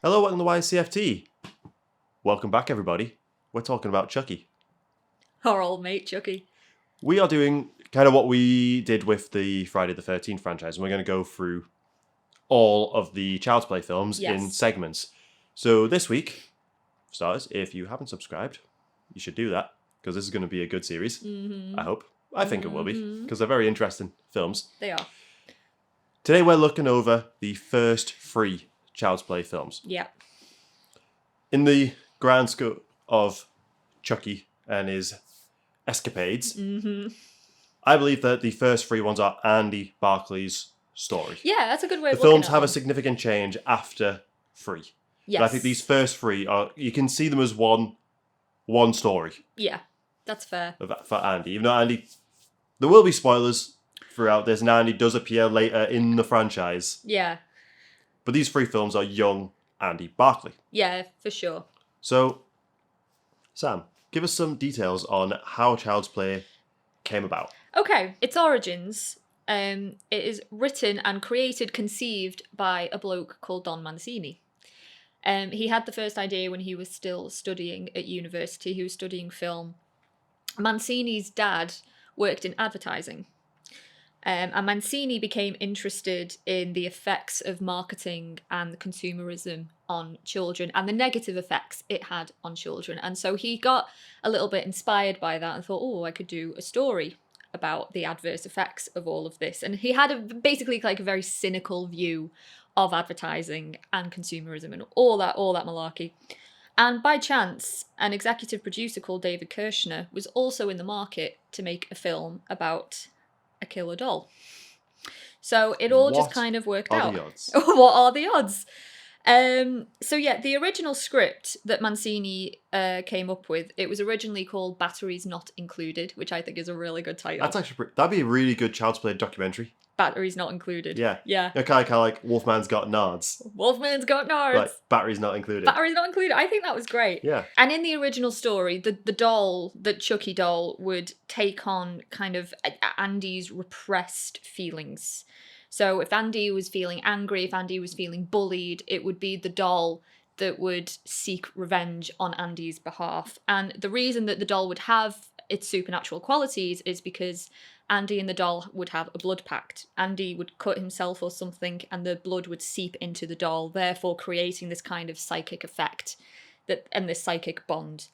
Hello, welcome to YCFT. Welcome back, everybody. We're talking about Chucky. Our old mate, Chucky. We are doing kind of what we did with the Friday the 13th franchise, and we're going to go through all of the Child's Play films in segments. So this week, for starters, if you haven't subscribed, you should do that, because this is going to be a good series, I hope. I think it will be, because they're very interesting films. They are. Today we're looking over the first 3 Child's Play films. Yeah. In the grand scope of Chucky and his escapades, I believe that the first 3 ones are Andy Barclay's story. Yeah, that's a good way of The looking films at have a them. significant change after 3. Yes. But I think these first 3 are, you can see them as one story. Yeah, that's fair. For Andy. Even though Andy, there will be spoilers throughout this, and Andy does appear later in the franchise. Yeah. But these 3 films are young Andy Barclay. Yeah, for sure. So, Sam, give us some details on how Child's Play came about. Okay, its origins. It is written and conceived by a bloke called Don Mancini. He had the first idea when he was still studying at university. He was studying film. Mancini's dad worked in advertising. And Mancini became interested in the effects of marketing and consumerism on children and the negative effects it had on children. And so he got a little bit inspired by that and thought, oh, I could do a story about the adverse effects of all of this. And he had basically like a very cynical view of advertising and consumerism and all that malarkey. And by chance, an executive producer called David Kirshner was also in the market to make a film about a killer doll. So it all just kind of worked out. What are the odds? What are the odds? So yeah, the original script that Mancini came up with, it was originally called Batteries Not Included, which I think is a really good title. That's actually that'd be a really good Child's Play documentary. Batteries Not Included. Yeah. Yeah. Kind of like Wolfman's Got Nards. Wolfman's Got Nards. Like, Batteries Not Included. Batteries Not Included. I think that was great. Yeah. And in the original story, the doll, the Chucky doll, would take on kind of Andy's repressed feelings. So if Andy was feeling angry, if Andy was feeling bullied, it would be the doll that would seek revenge on Andy's behalf. And the reason that the doll would have its supernatural qualities is because Andy and the doll would have a blood pact. Andy would cut himself or something and the blood would seep into the doll, therefore creating this kind of psychic effect and this psychic bond.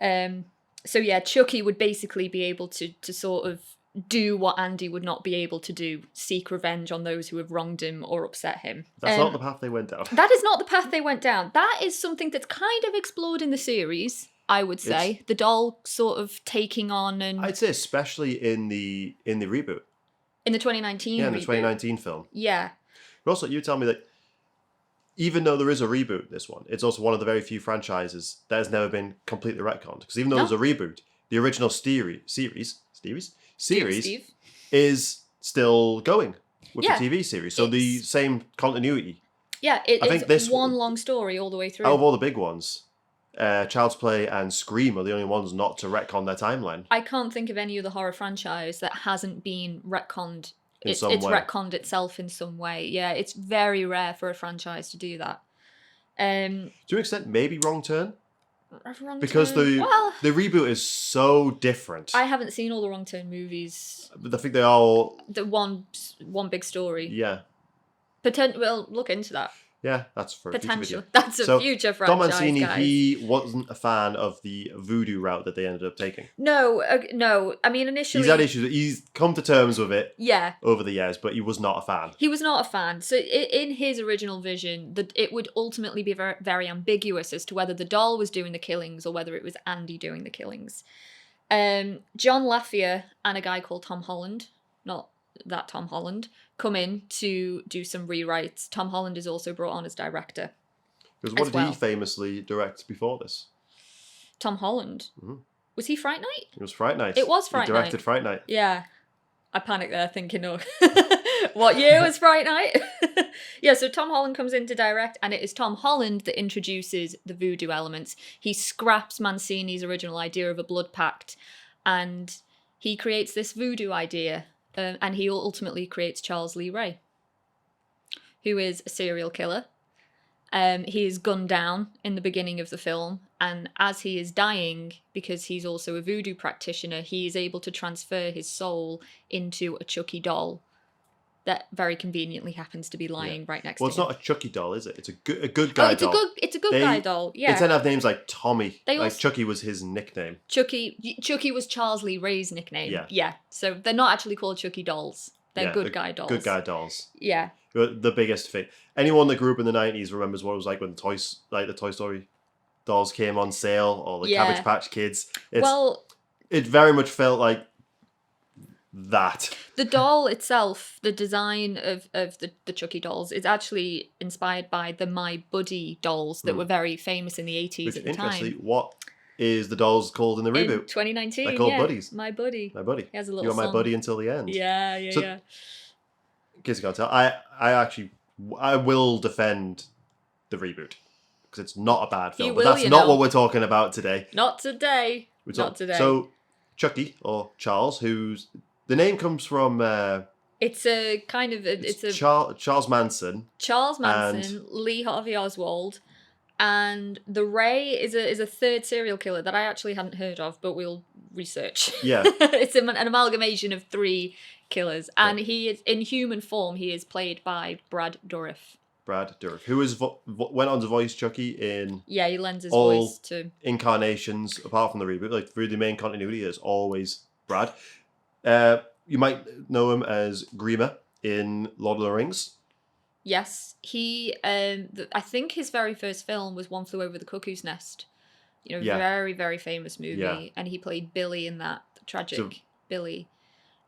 So yeah, Chucky would basically be able to sort of do what Andy would not be able to do, seek revenge on those who have wronged him or upset him. That's not the path they went down. That is not the path they went down. That is something that's kind of explored in the series, I would say. The doll sort of taking on and... I'd say especially in the reboot. In the 2019 Yeah, in reboot. the 2019 film. Yeah. But also, you tell me that even though there is a reboot, this one, it's also one of the very few franchises that has never been completely retconned. Because even though there's a reboot, the original series Steve. is still going with the TV series. So the same continuity. Yeah, I think it's one long story all the way through. Out of all the big ones, Child's Play and Scream are the only ones not to retcon their timeline. I can't think of any other horror franchise that hasn't been retconned. It's way. retconned itself in some way. Yeah, it's very rare for a franchise to do that. To an extent, maybe Wrong Turn. Because the reboot is so different. I haven't seen all the Wrong Turn movies. But I think they all... The one big story. Yeah. We'll look into that. Yeah, that's for a future video. That's a future franchise, Don Mancini, guys. he wasn't a fan of the voodoo route that they ended up taking. No. I mean, initially... He's had issues. He's come to terms with it over the years, but he was not a fan. He was not a fan. So in his original vision, it would ultimately be very, very ambiguous as to whether the doll was doing the killings or whether it was Andy doing the killings. John Lafia and a guy called Tom Holland, not that Tom Holland, come in to do some rewrites. Tom Holland is also brought on as director. Because what did he famously direct before this? Tom Holland? Mm-hmm. Was he Fright Night? It was Fright Night. It was Fright Night. He directed Fright Night. Yeah. I panicked there thinking, oh, what year was Fright Night? Yeah, so Tom Holland comes in to direct, and it is Tom Holland that introduces the voodoo elements. He scraps Mancini's original idea of a blood pact, and he creates this voodoo idea. And he ultimately creates Charles Lee Ray, who is a serial killer He is gunned down in the beginning of the film, and as he is dying, because he's also a voodoo practitioner, he is able to transfer his soul into a Chucky doll that very conveniently happens to be lying right next to him. Well, it's not a Chucky doll, is it? It's a good guy doll. It's a good guy doll, yeah. They tend to have names like Tommy. Also, Chucky was his nickname. Chucky was Charles Lee Ray's nickname. Yeah. So they're not actually called Chucky dolls. They're good guy dolls. Good guy dolls. Yeah. The biggest thing. Anyone that grew up in the 90s remembers what it was like when the Toy Story dolls came on sale, or the Cabbage Patch Kids. It very much felt like that. The doll itself, the design of the Chucky dolls, is actually inspired by the My Buddy dolls that were very famous in the 80s at the time. Interestingly, what is the dolls called in the reboot? In 2019, they're called Buddies. My Buddy. My Buddy. He has a little You're song. my buddy until the end. Yeah. In case you can't tell, I will defend the reboot because it's not a bad film. But that's not what we're talking about today. Not today. Not today. So, Chucky, or Charles, the name comes from... it's a kind of... Charles Manson. Charles Manson, Lee Harvey Oswald, and the Ray is a third serial killer that I actually hadn't heard of, but we'll research. Yeah. It's an amalgamation of 3 killers, and he is, in human form, he is played by Brad Dourif. Who went on to voice Chucky in... Yeah, he lends his voice to... incarnations, apart from the reboot. Like, through the main continuity, is always Brad. You might know him as Grima in Lord of the Rings. Yes, he. I think his very first film was One Flew Over the Cuckoo's Nest. Very, very famous movie, and he played Billy in that, tragic Billy.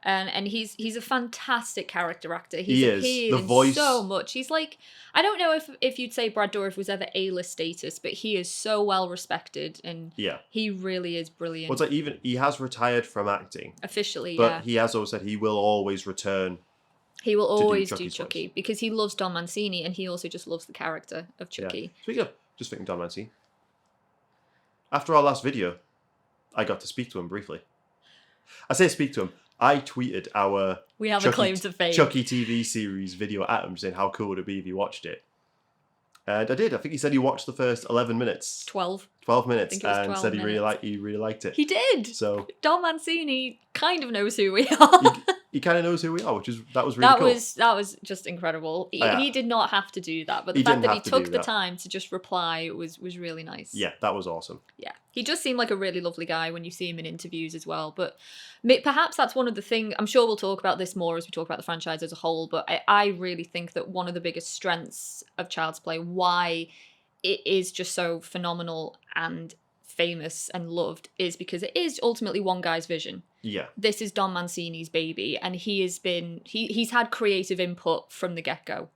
And he's a fantastic character actor. He is. The voice, so much. He's like, I don't know if you'd say Brad Dourif was ever A-list status, but he is so well respected, and he really is brilliant. Well, it's like he has retired from acting officially, but he has always said he will always return. He will always do Chucky because he loves Don Mancini, and he also just loves the character of Chucky. Yeah. Speaking of just thinking Don Mancini, after our last video, I got to speak to him briefly. I say speak to him. I tweeted our We have a claim to fame. Chucky TV series video at him, saying how cool would it be if he watched it. And I did. I think he said he watched the first 11 minutes. 12 minutes, and said he really liked it. He did. So Don Mancini kind of knows who we are. He kind of knows who we are, that was really cool. That was just incredible. He did not have to do that, but the fact that he took the time to just reply was really nice. Yeah, that was awesome. Yeah, he just seemed like a really lovely guy when you see him in interviews as well. But perhaps that's one of the things. I'm sure we'll talk about this more as we talk about the franchise as a whole. But I really think that one of the biggest strengths of Child's Play, why it is just so phenomenal and famous and loved, is because it is ultimately one guy's vision. Yeah. This is Don Mancini's baby, and he's had creative input from the get-go.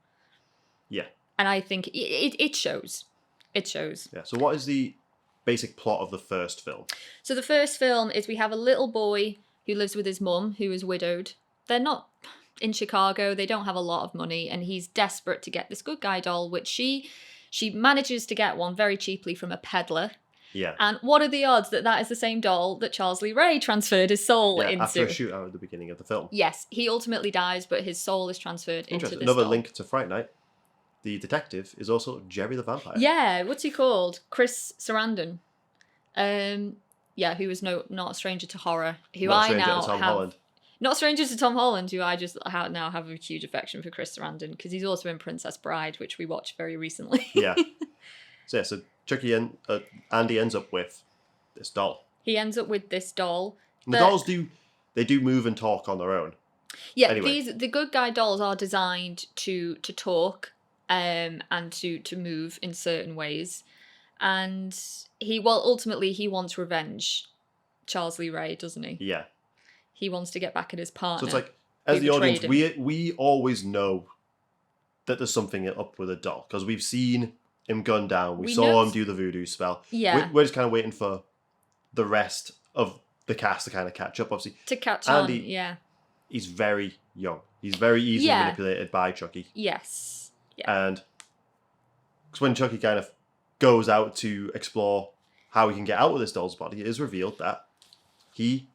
Yeah. And I think it shows. It shows. Yeah. So what is the basic plot of the first film? So the first film is we have a little boy who lives with his mum, who is widowed. They're not in Chicago. They don't have a lot of money, and he's desperate to get this good guy doll, which she manages to get one very cheaply from a peddler. Yeah. And what are the odds that is the same doll that Charles Lee Ray transferred his soul into? After a shootout at the beginning of the film. Yes, he ultimately dies, but his soul is transferred into this Another doll. link to Fright Night. The detective is also Jerry the Vampire. Yeah, what's he called? Chris Sarandon. Who was not a stranger to horror. Not a stranger to Tom Holland, who I just now have a huge affection for Chris Sarandon, because he's also in Princess Bride, which we watched very recently. Yeah. So Chucky and Andy ends up with this doll. He ends up with this doll. And the dolls do move and talk on their own. Yeah, anyway. the good guy dolls are designed to talk and to move in certain ways. And ultimately he wants revenge, Charles Lee Ray, doesn't he? Yeah. He wants to get back at his partner. So it's like, as the audience, we always know that there's something up with a doll, because we've seen him gunned down. We saw him do the voodoo spell. Yeah. We're just kind of waiting for the rest of the cast to kind of catch up, obviously. To catch Andy, on, yeah. He's very young. He's very easily manipulated by Chucky. Yes. Yeah. And because when Chucky kind of goes out to explore how he can get out of this doll's body, it is revealed that he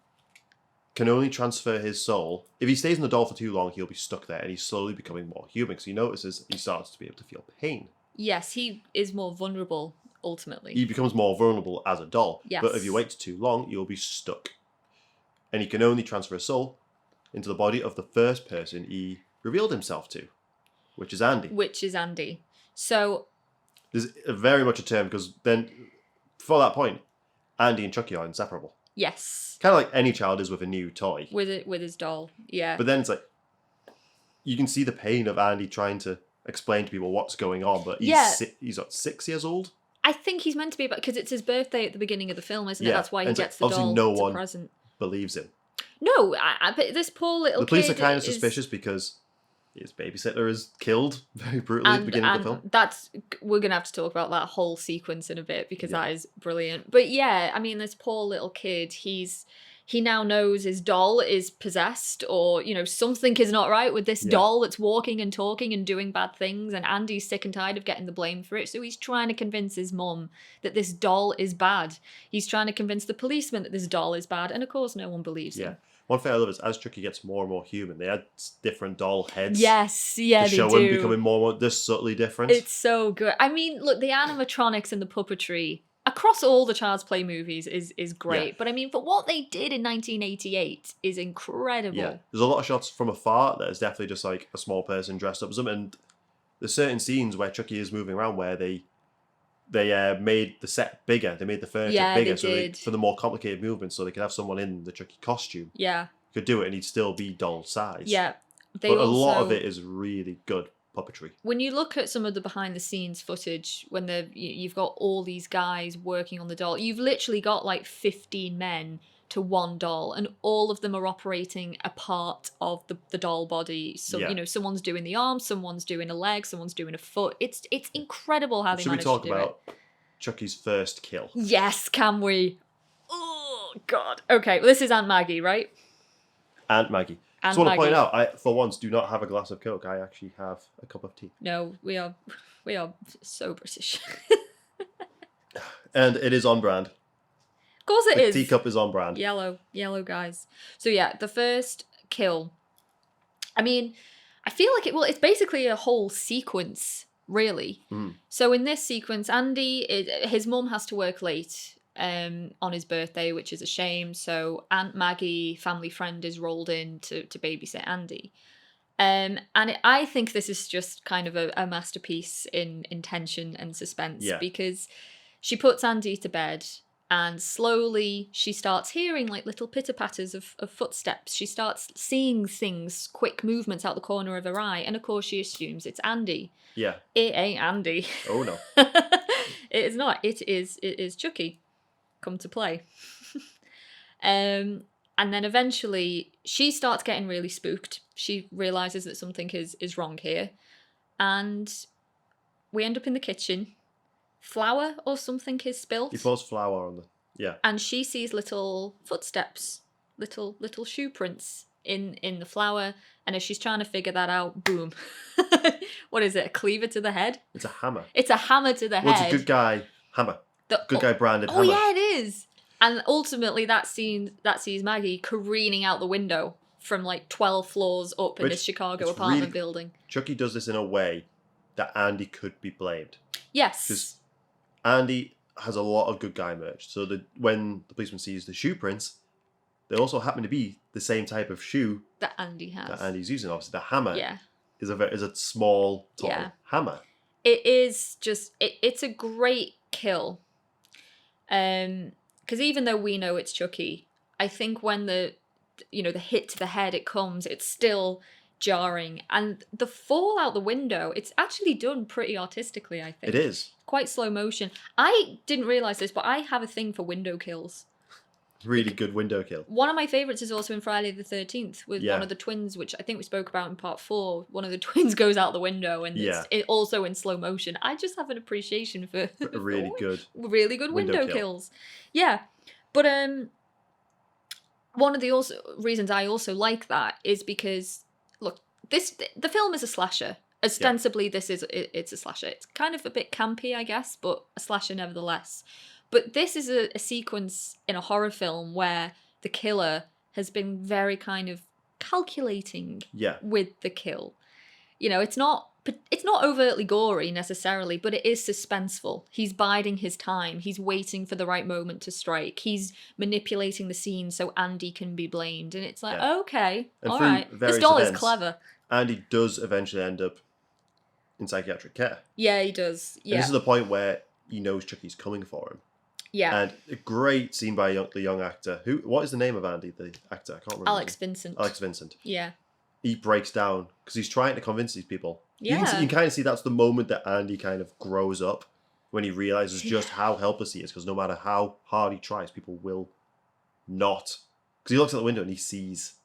can only transfer his soul. If he stays in the doll for too long, he'll be stuck there, and he's slowly becoming more human, because he notices he starts to be able to feel pain. Yes, he is more vulnerable, ultimately. He becomes more vulnerable as a doll. Yes. But if you wait too long, you'll be stuck. And he can only transfer a soul into the body of the first person he revealed himself to, which is Andy. So... There's very much a term, because then, before that point, Andy and Chucky are inseparable. Yes. Kind of like any child is with a new toy. With his doll, yeah. But then it's like, you can see the pain of Andy trying to explain to people what's going on, but he's what, 6 years old? I think he's meant to be about, because it's his birthday at the beginning of the film, isn't it? That's why he gets like, the doll no as a one present. Believes him. No, but this poor little kid... The police are kind of suspicious because his babysitter is killed very brutally at the beginning of the film. We're going to have to talk about that whole sequence in a bit, because that is brilliant. But yeah, I mean, this poor little kid, he now knows his doll is possessed, or, something is not right with this doll that's walking and talking and doing bad things, and Andy's sick and tired of getting the blame for it, so he's trying to convince his mum that this doll is bad. He's trying to convince the policeman that this doll is bad, and of course no one believes him. One thing I love is, as Chucky gets more and more human, they add different doll heads. Yes, yeah, to show him becoming more and more just subtly different. It's so good. I mean, look, the animatronics and the puppetry across all the Child's Play movies is great. Yeah. But I mean, for what they did in 1988 is incredible. Yeah, there's a lot of shots from afar that is definitely just like a small person dressed up as them, and there's certain scenes where Chucky is moving around where they made the set bigger. They made the furniture bigger for the more complicated movements, so they could have someone in the Chucky costume. Yeah. Could do it and he'd still be doll size. Yeah. But a lot of it is really good puppetry. When you look at some of the behind the scenes footage, when you've got all these guys working on the doll, you've literally got like 15 men to one doll, and all of them are operating a part of the doll body. So someone's doing the arm, someone's doing a leg, someone's doing a foot. It's incredible how they manage to do it. Should we talk about Chucky's first kill? Yes, can we? Oh God. Okay, well, this is Aunt Maggie, right? Aunt Maggie. I just want to point out, I for once do not have a glass of Coke. I actually have a cup of tea. No, we are so British. And it is on brand. Of course it is. The teacup is on brand. Yellow guys. So yeah, the first kill. I mean, I feel like it's basically a whole sequence, really. Mm. So in this sequence, Andy, his mum has to work late on his birthday, which is a shame. So Aunt Maggie, family friend, is rolled in to babysit Andy. I think this is just kind of a masterpiece in tension and suspense, because she puts Andy to bed, and slowly she starts hearing like little pitter-patters of footsteps. She starts seeing things, quick movements out the corner of her eye, and of course she assumes it's Andy. Yeah. It ain't Andy. Oh no. It is not. It is Chucky come to play. And then eventually she starts getting really spooked. She realises that something is wrong here. And we end up in the kitchen. Flour or something is spilt. He pours flour on the... Yeah. And she sees little footsteps, little shoe prints in the flour. And as she's trying to figure that out, boom. What is it? A cleaver to the head? It's a hammer. It's a hammer to the head. It's a good guy hammer. Good guy branded hammer. Oh yeah, it is. And ultimately that sees Maggie careening out the window from like 12 floors up in this Chicago apartment building. Chucky does this in a way that Andy could be blamed. Yes. Because Andy has a lot of good guy merch. So when the policeman sees the shoe prints, they also happen to be the same type of shoe that Andy has. That Andy's using. Obviously, the hammer is a small, tall hammer. It is just... It's a great kill. Because even though we know it's Chucky, I think when the hit to the head it comes, it's still jarring. And the fall out the window, it's actually done pretty artistically, I think. It is. Quite slow motion. I didn't realise this, but I have a thing for window kills. Really good window kill. One of my favourites is also in Friday the 13th with one of the twins, which I think we spoke about in part 4. One of the twins goes out the window and it's also in slow motion. I just have an appreciation for really good window kills. Yeah. But one of the reasons I also like that is because, look, the film is a slasher. Ostensibly, it's a slasher. It's kind of a bit campy, I guess, but a slasher nevertheless. But this is a sequence in a horror film where the killer has been very kind of calculating with the kill. It's not it's not overtly gory necessarily, but it is suspenseful. He's biding his time. He's waiting for the right moment to strike. He's manipulating the scene so Andy can be blamed. And it's like, okay, and all through right. This various doll is events, clever. Andy does eventually end up in psychiatric care. Yeah, he does. Yeah. And this is the point where he knows Chucky's coming for him. Yeah. And a great scene by the young actor. What is the name of Andy, the actor? I can't remember. Alex Vincent. Alex Vincent. Yeah. He breaks down because he's trying to convince these people. Yeah. You can kind of see that's the moment that Andy kind of grows up when he realizes just how helpless he is, because no matter how hard he tries, people will not. Because he looks out the window and he sees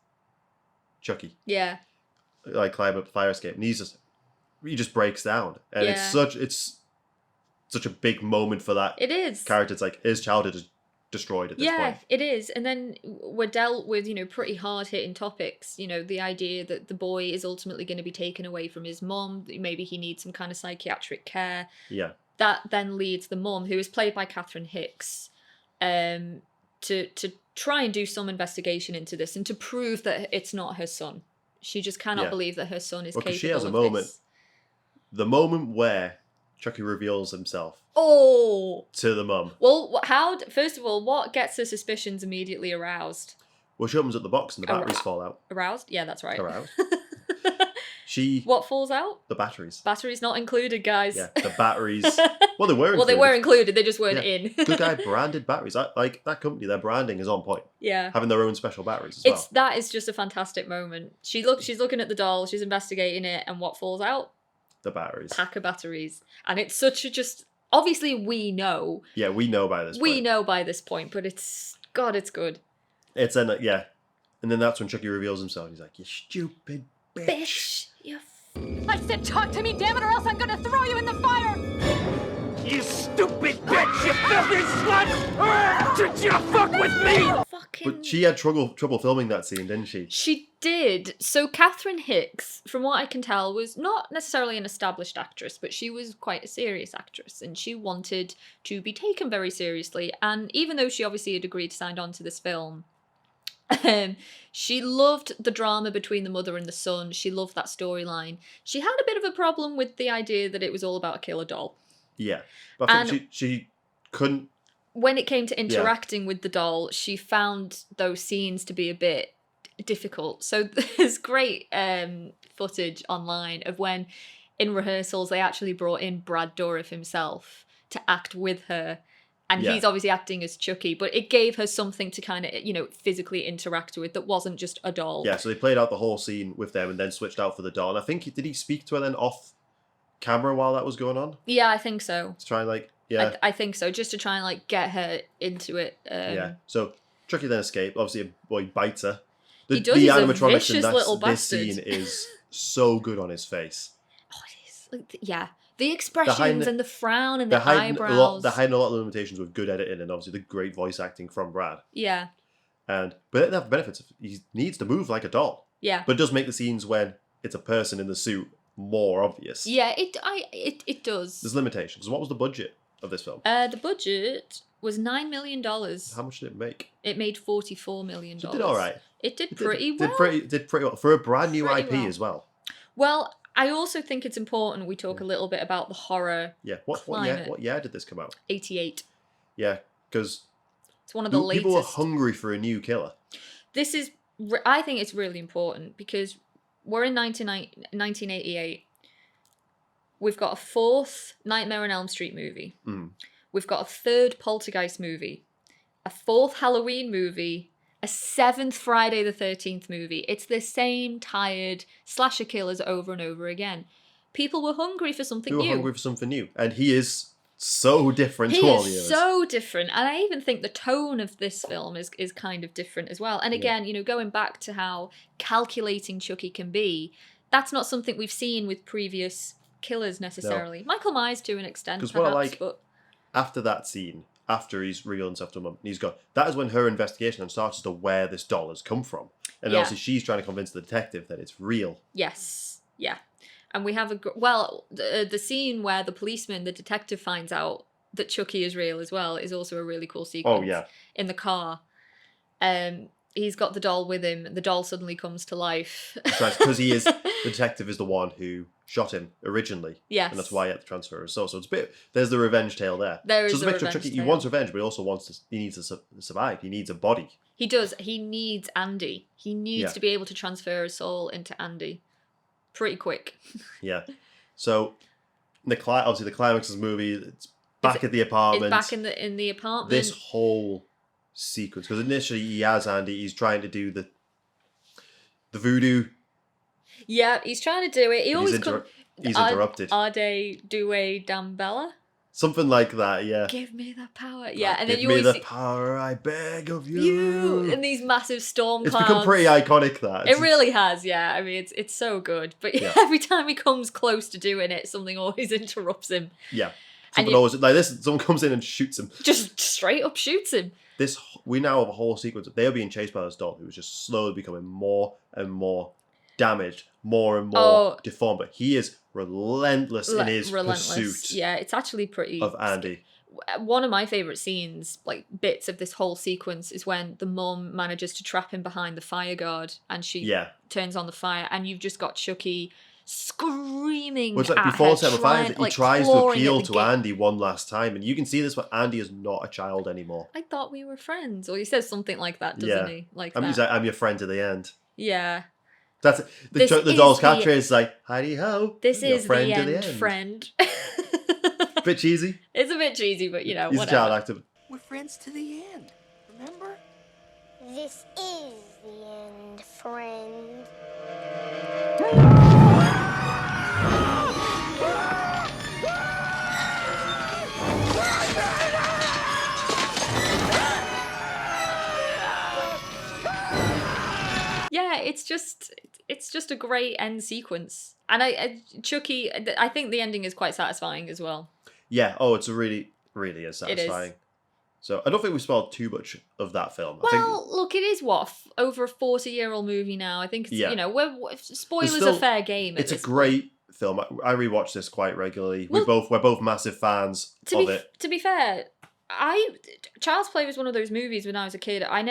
Chucky. Yeah. Like climb up the fire escape, and he just breaks down, and it's such a big moment for that. It is. Character. It's like his childhood is destroyed at this point. Yeah, it is. And then we're dealt with, pretty hard-hitting topics. The idea that the boy is ultimately going to be taken away from his mum. Maybe he needs some kind of psychiatric care. Yeah. That then leads the mum, who is played by Catherine Hicks, to try and do some investigation into this and to prove that it's not her son. She just cannot believe that her son is capable of this. Because she has a moment. The moment where Chucky reveals himself to the mum. Well, first of all, what gets her suspicions immediately aroused? Well, she opens up the box and the batteries fall out. Aroused? Yeah, that's right. Aroused. What falls out? The batteries. Batteries not included, guys. Yeah, the batteries. Well, they were included. Well, they were included. They just weren't in. Good guy branded batteries. Like that company, their branding is on point. Yeah. Having their own special batteries as well. That is just a fantastic moment. She's looking at the doll. She's investigating it, and what falls out? The batteries. Pack of batteries. And it's such a just... Obviously, we know. Yeah, we know by this point. We know by this point, but it's... God, it's good. It's And then that's when Chucky reveals himself. He's like, you stupid bitch. I said talk to me, damn it, or else I'm gonna throw you in the fire! You stupid bitch, you filthy slut! Did you fuck with me? But she had trouble filming that scene, didn't she? She did. So Catherine Hicks, from what I can tell, was not necessarily an established actress, but she was quite a serious actress, and she wanted to be taken very seriously. And even though she obviously had agreed to sign on to this film, she loved the drama between the mother and the son. She loved that storyline. She had a bit of a problem with the idea that it was all about a killer doll. Yeah. But I think she couldn't... When it came to interacting with the doll, she found those scenes to be a bit difficult. So there's great footage online of when, in rehearsals, they actually brought in Brad Dourif himself to act with her. And he's obviously acting as Chucky, but it gave her something to kind of, physically interact with that wasn't just a doll. Yeah, so they played out the whole scene with them and then switched out for the doll. And I think, did he speak to her then off camera while that was going on? Yeah, I think so. To try and I think so, just to try and get her into it. So Chucky then escaped. Obviously, he bites her. He does. He's a vicious little this bastard. Scene is so good on his face. Oh, it is. Yeah. The expressions and the frown and the eyebrows. They're hiding a lot of the limitations with good editing and obviously the great voice acting from Brad. Yeah. But they have the benefits of he needs to move like a doll. Yeah. But it does make the scenes when it's a person in the suit more obvious. Yeah, it does. There's limitations. What was the budget of this film? The budget was $9 million. How much did it make? It made $44 million. So it did all right. It did pretty well. Did pretty well for a brand new IP as well. Well, I also think it's important we talk a little bit about the horror. Yeah. Climate. What year did this come out? 88. Yeah, because it's one of the latest. People were hungry for a new killer. I think it's really important because we're in 1988. We've got a fourth Nightmare on Elm Street movie. Mm. We've got a third Poltergeist movie, a fourth Halloween movie, a seventh Friday the 13th movie. It's the same tired slasher killers over and over again. People were hungry for something new. Hungry for something new. And he is so different to all the others. So different. And I even think the tone of this film is kind of different as well. And again, going back to how calculating Chucky can be, that's not something we've seen with previous killers necessarily. No. Michael Myers to an extent, perhaps. Because what I like, after that scene, after he's revealed himself to a mum, and he's gone, that is when her investigation starts as to where this doll has come from. And obviously she's trying to convince the detective that it's real. Yes. Yeah. And we have the scene where the detective finds out that Chucky is real as well is also a really cool sequence. Oh, yeah. In the car. he's got the doll with him. The doll suddenly comes to life. Because the detective is the one who shot him originally. Yes. And that's why he had to transfer his soul. So it's a bit, there's the revenge tale there. There is so it's a the mixture of revenge Chucky. tale. He wants revenge, but he also he needs to survive. He needs a body. He does. He needs Andy. He needs Yeah. to be able to transfer his soul into Andy pretty quick. Yeah. So, obviously the climax of the movie, it's back at the apartment. It's back in the apartment. This whole sequence, because initially he has Andy, he's trying to do the voodoo. Yeah, he's trying to do it. He always he's interrupted. Ade Due Dambella. Something like that, yeah. Give me the power. Yeah, and then Give you me always the see power, I beg of you and these massive storm It's clouds. become pretty iconic, that. It really has, yeah. I mean, it's so good. But Yeah. every time he comes close to doing it, something always interrupts him. Yeah. And Something always, like this, someone comes in and shoots him. Just straight up shoots him. We now have a whole sequence. They are being chased by this doll who was just slowly becoming more and more damaged, more and more deformed. But he is relentless in his pursuit Yeah, it's actually pretty of Andy. One of my favourite scenes, like bits of this whole sequence, is when the mum manages to trap him behind the fire guard and she turns on the fire, and you've just got Chucky screaming Well, at before her, setting fire, he like, tries to clawing appeal at the to Andy one last time, and you can see this, but Andy is not a child anymore. I thought we were friends, or he says something like that, doesn't he? Like He's like, I'm your friend to the end. Yeah. That's the doll's catchphrase is like, "Heidi ho." This is friend the to end, the end. friend. Bit cheesy. It's a bit cheesy, but He's whatever. a child actor. We're friends to the end. Remember? This is the end, friend. Yeah, it's just a great end sequence, and Chucky. I think the ending is quite satisfying as well. Yeah. Oh, it's really is satisfying. It is. So I don't think we spoiled too much of that film. Well, look, it is over a 40-year-old movie now. I think it's, spoilers are fair game. It's a great film. I rewatch this quite regularly. We're both massive fans of it. To be fair, Child's Play was one of those movies when I was a kid. I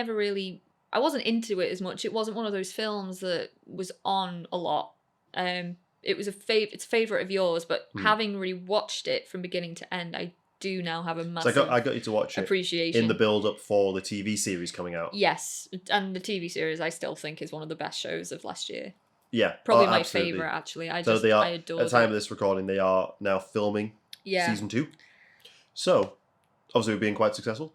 wasn't into it as much. It wasn't one of those films that was on a lot. It was it's a favourite of yours, but having rewatched it from beginning to end, I do now have a massive I got you to watch it appreciation in the build-up for the TV series coming out. Yes, and the TV series I still think is one of the best shows of last year. Yeah, probably my absolutely. favourite actually. I adore it. At the time of this recording, they are now filming season 2. So, obviously, we're being quite successful.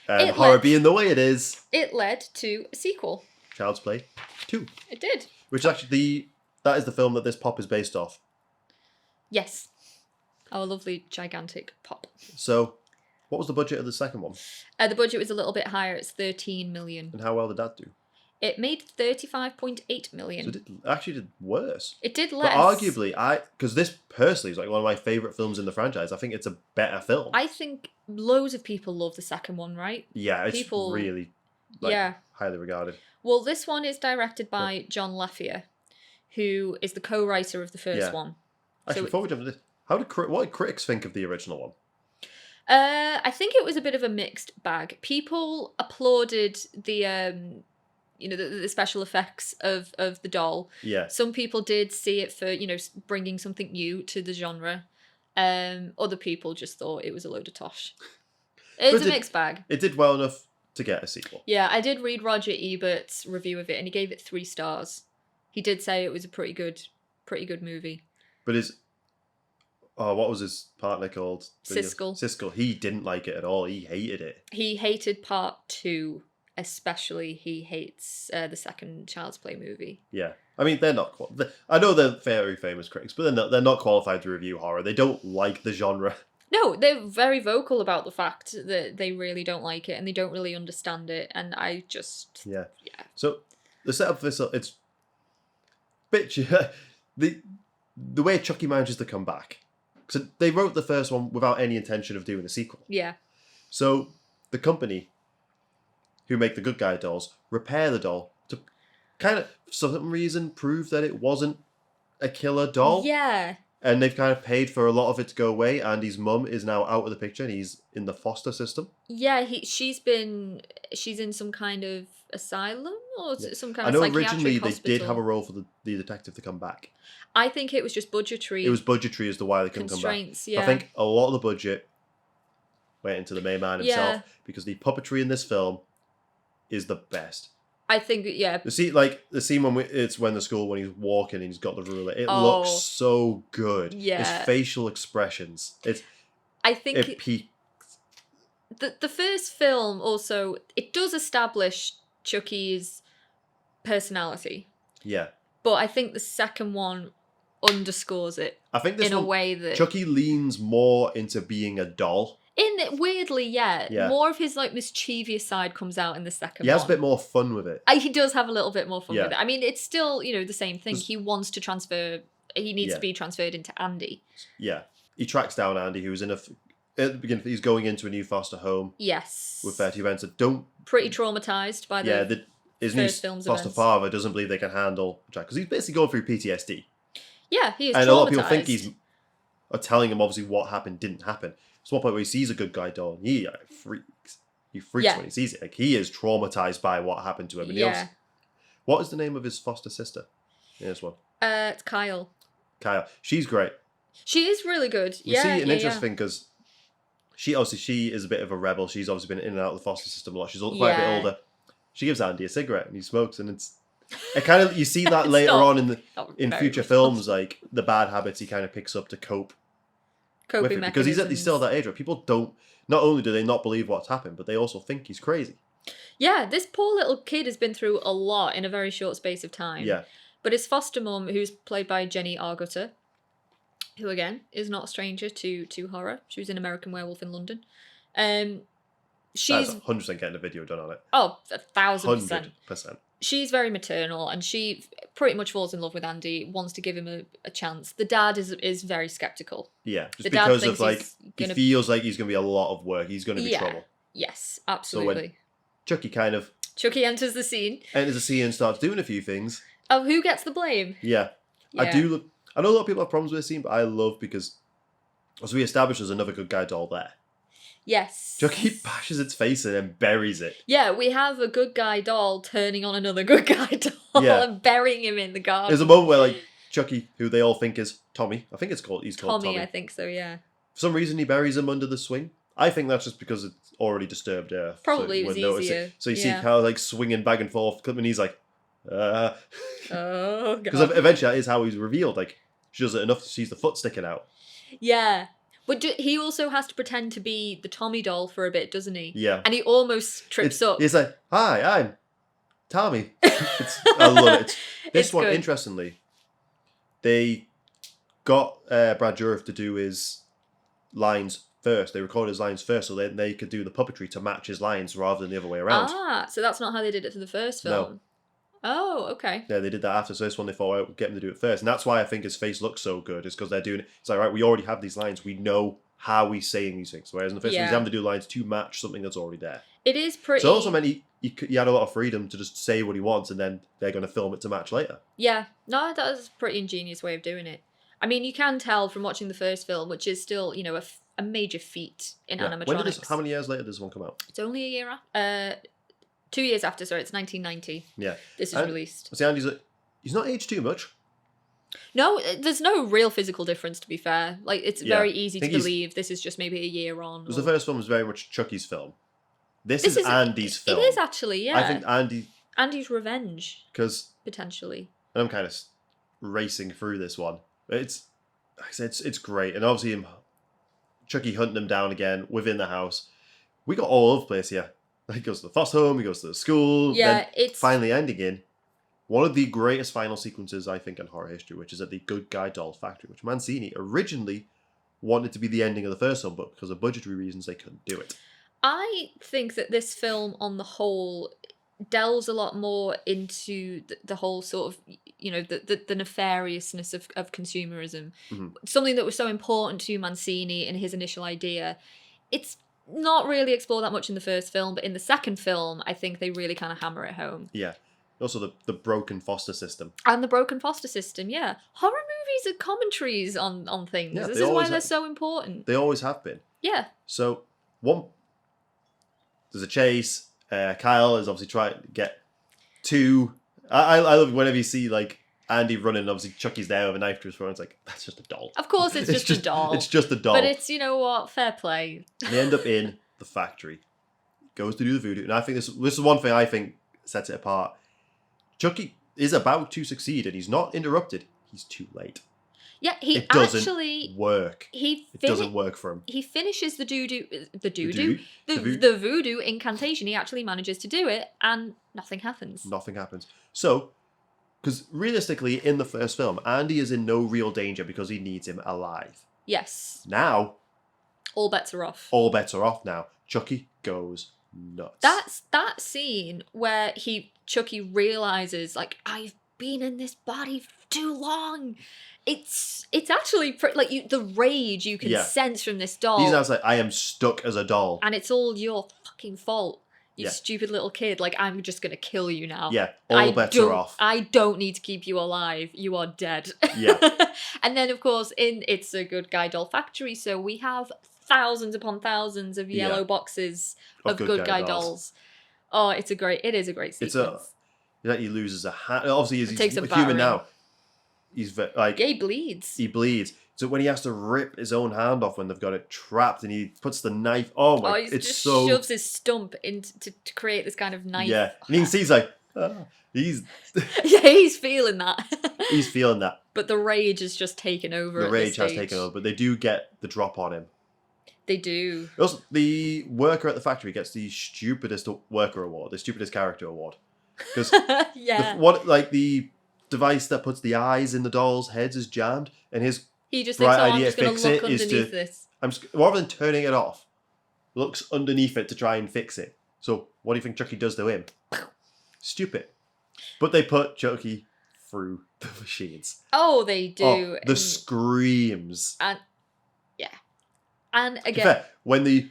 And horror being the way it is, it led to a sequel. Child's Play 2. It did. Which is actually that is the film that this pop is based off. Yes. Our lovely gigantic pop. So, what was the budget of the second one? The budget was a little bit higher. It's 13 million. And how well did that do? It made 35.8 million. So it actually did worse. It did less. But arguably, because this personally is like one of my favourite films in the franchise. I think it's a better film. I think loads of people love the second one, right? Yeah, it's really highly regarded. Well, this one is directed by John Lafia, who is the co-writer of the first one. Actually, before we jump into this, what did critics think of the original one? I think it was a bit of a mixed bag. People applauded the the special effects of the doll. Yeah. Some people did see it for, bringing something new to the genre. Other people just thought it was a load of tosh. It's a mixed bag. It did well enough to get a sequel. Yeah, I did read Roger Ebert's review of it, and he gave it 3 stars. He did say it was a pretty good movie. But what was his partner called? Siskel. He didn't like it at all. He hated it. He hated part 2. Especially, he hates the second Child's Play movie. Yeah, I mean they're not. I know they're very famous critics, but they're not qualified to review horror. They don't like the genre. No, they're very vocal about the fact that they really don't like it and they don't really understand it. And I just yeah. So the setup for this, it's the way Chucky manages to come back. So they wrote the first one without any intention of doing a sequel. Yeah. So the company who make the good guy dolls repair the doll to kind of, for some reason, prove that it wasn't a killer doll. Yeah. And they've kind of paid for a lot of it to go away. Andy's mum is now out of the picture and he's in the foster system. Yeah, she's in some kind of asylum or some kind I of know psychiatric originally hospital. they did have a role for the detective to come back. I think it was just budgetary. It was budgetary as to why they couldn't come back. Constraints, yeah. I think a lot of the budget went into the main man himself because the puppetry in this film is the best. I think, yeah. The scene when it's when the school when he's walking and he's got the ruler. It looks so good. Yeah. His facial expressions. It peaks. The first film also, it does establish Chucky's personality. Yeah. But I think the second one underscores it. I think this in a way that Chucky leans more into being a doll. Weirdly, yeah. Yeah. More of his mischievous side comes out in the second one. He has a bit more fun with it. He does have a little bit more fun with it. I mean, it's still, the same thing. He wants to transfer. He needs to be transferred into Andy. Yeah. He tracks down Andy, who's at the beginning, he's going into a new foster home. Yes. With their two events. Pretty traumatized by his new foster father doesn't believe they can handle Jack because he's basically going through PTSD. Yeah, he is. And a lot of people think are telling him obviously what happened didn't happen. So one point where he sees a good guy doll, and he freaks. He freaks when he sees it. Like he is traumatized by what happened to him. And what is the name of his foster sister in this one? It's Kyle. Kyle. She's great. She is really good. We see an interesting thing because she is a bit of a rebel. She's obviously been in and out of the foster system a lot. She's quite a bit older. She gives Andy a cigarette and he smokes, and it kind of you see that later on in future films, like the bad habits he kind of picks up to cope with it, because he's still that age where people don't. Not only do they not believe what's happened, but they also think he's crazy. Yeah, this poor little kid has been through a lot in a very short space of time. Yeah, but his foster mum, who's played by Jenny Argutter, who again is not a stranger to horror. She was in American Werewolf in London. She's 100% getting a video done on it. Oh, 1,000%. 100%. She's very maternal, and she pretty much falls in love with Andy, wants to give him a chance. The dad is very skeptical. Yeah, just because of he feels like he's going to be a lot of work. He's going to be trouble. Yes, absolutely. So when Chucky enters the scene. And starts doing a few things. Oh, who gets the blame? Yeah. I know a lot of people have problems with this scene, but I love because as we established, there's another good guy doll there. Yes. Chucky bashes its face in and buries it. Yeah, we have a good guy doll turning on another good guy doll and burying him in the garden. There's a moment where Chucky, who they all think is Tommy, I think he's called Tommy. I think so, yeah. For some reason he buries him under the swing. I think that's just because it's already disturbed earth. Probably it was easier. So you see Kyle swinging back and forth, and he's like, oh god. Because eventually that is how he's revealed. She does it enough to see the foot sticking out. Yeah. But he also has to pretend to be the Tommy doll for a bit, doesn't he? Yeah. And he almost trips up. He's like, "Hi, I'm Tommy." I love it. This one, interestingly, they got Brad Dourif to do his lines first. They recorded his lines first, so then they could do the puppetry to match his lines rather than the other way around. Ah, so that's not how they did it for the first film. No. Oh, okay. Yeah, they did that after. So this one, they thought, we'll get him to do it first. And that's why I think his face looks so good, is because they're doing it. It's like, right, we already have these lines. We know how he's saying these things. Whereas in the first one, he's having to do lines to match something that's already there. It is pretty... So it also meant he had a lot of freedom to just say what he wants, and then they're going to film it to match later. Yeah. No, that was a pretty ingenious way of doing it. I mean, you can tell from watching the first film, which is still, a major feat in animatronics. How many years later does this one come out? It's only a year after. 2 years after, sorry, it's 1990. Yeah. This is released. See, Andy's he's not aged too much. No, there's no real physical difference, to be fair. It's very easy to believe this is just maybe a year on. Because the first film was very much Chucky's film. This is Andy's film. It is actually, yeah. I think Andy's revenge. Because... Potentially. And I'm kind of racing through this one. It's great. And obviously Chucky hunting him down again within the house. We got all over the place here. He goes to the foster home, he goes to the school. Yeah, it's finally ending in one of the greatest final sequences, I think, in horror history, which is at the Good Guy Doll Factory, which Mancini originally wanted to be the ending of the first one, but because of budgetary reasons, they couldn't do it. I think that this film, on the whole, delves a lot more into the whole sort of, the nefariousness of consumerism. Mm-hmm. Something that was so important to Mancini in his initial idea. It's not really explored that much in the first film, but in the second film, I think they really kind of hammer it home. Yeah. Also, the broken foster system. And the broken foster system, yeah. Horror movies are commentaries on things. Yeah, This they is why always they're have- so important. They always have been. Yeah. So, there's a chase. Kyle is obviously trying to get two. I love whenever you see, like, Andy running, and obviously Chucky's there with a knife to his throat. It's like, that's just a doll. Of course, it's just a doll. It's just a doll. But it's, you know what, fair play. They end up in the factory. Goes to do the voodoo. And I think this is one thing I think sets it apart. Chucky is about to succeed, and he's not interrupted. He's too late. Yeah, he It doesn't actually... work. It It doesn't work for him. He finishes the voodoo? the voodoo incantation. He actually manages to do it, and nothing happens. Nothing happens. So, because realistically, in the first film, Andy is in no real danger because he needs him alive. Yes. Now, All bets are off. all bets are off now. Chucky goes nuts. That's that scene where Chucky realizes, like, I've been in this body for too long. It's actually the rage you can Yeah. sense from this doll. He's now like, I am stuck as a doll. And it's all your fucking fault. You Yeah. stupid little kid. Like, I'm just gonna kill you now. Yeah, all bets are off. I don't need to keep you alive. You are dead. Yeah. And then, of course, It's a Good Guy Doll Factory, so we have thousands upon thousands of yellow Yeah. boxes of Good Guy dolls. Oh, it is a great sequence. He loses a hand. Obviously, It takes he's a human battering. now. He's like, Yeah, he bleeds. he bleeds. So when he has to rip his own hand off when they've got it trapped, and he puts the knife. Oh my! He It's just so shoves his stump into to create this kind of knife. yeah. And you can see he's like, he's Yeah, he's feeling that. he's feeling that. But the rage has just taken over. The at rage this has stage. taken over, but they do get the drop on him. They do. Also, the worker at the factory gets the stupidest worker award, the stupidest character award, because Yeah. the device that puts the eyes in the dolls' heads is jammed, and his He just bright thinks, I'm idea just to going to fix look it is underneath to- this. rather than turning it off, looks underneath it to try and fix it. So what do you think Chucky does to him? Stupid. But they put Chucky through the machines. Oh, they do. Oh, the screams. And To be again, fair, when the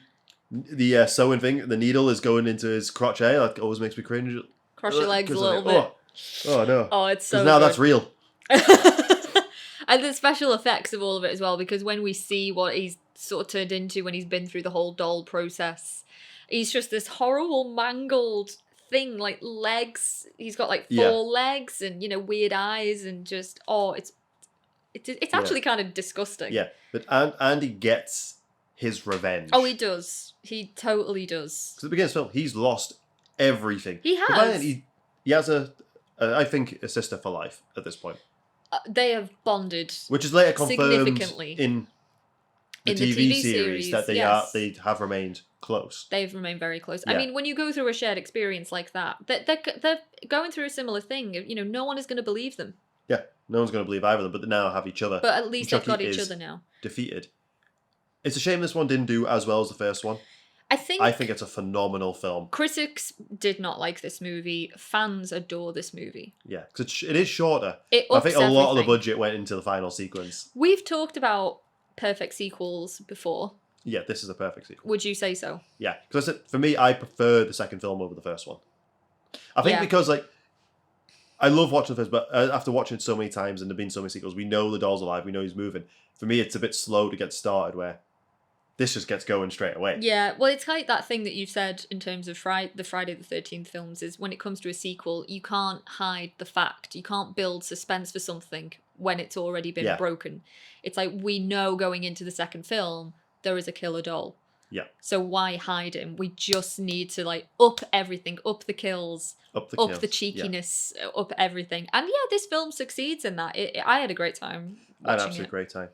sewing thing, the needle is going into his crotch area, that always makes me cringe. cross your legs a 'Cause little I'm bit. like, oh no. Oh, it's so Because now good. that's real. And the special effects of all of it as well, because when we see what he's sort of turned into when he's been through the whole doll process, he's just this horrible mangled thing, like legs. He's got like Yeah. 4 legs and, you know, weird eyes and just, it's actually kind of disgusting. Yeah, but Andy gets his revenge. Oh, he does. He totally does. Because at the beginning of the film, he's lost everything. He But by has. then, he has I think, a sister for life at this point. They have bonded. Which is later confirmed Significantly. in the In the TV TV series that they yes. they have remained close. They've remained very close. I Yeah. mean, when you go through a shared experience like that, they're going through a similar thing. You know, no one is going to believe them. Yeah, no one's going to believe either of them, but they now have each other. But at least they've got Chucky each is other now. defeated. It's a shame this one didn't do as well as the first one. I think it's a phenomenal film. critics did not like this movie. Fans adore this movie. Yeah, because it is shorter. It I think ups a lot of the everything. budget went into the final sequence. We've talked about perfect sequels before. Yeah, this is a perfect sequel. Would you say so? Yeah, because for me, I prefer the second film over the first one. I think Yeah. because, like, I love watching the first, but after watching it so many times and there have been so many sequels, we know the doll's alive, we know he's moving. For me, it's a bit slow to get started, where this just gets going straight away. Yeah, well, it's like that thing that you've said in terms of the Friday the 13th films is when it comes to a sequel, you can't hide the fact. You can't build suspense for something when it's already been Yeah. broken. It's like, we know going into the second film, there is a killer doll. Yeah. So why hide him? We just need to, like, up everything, up the kills, Up the up kills. the cheekiness, up everything. And yeah, this film succeeds in that. I had a great time I had an watching absolute it. great time.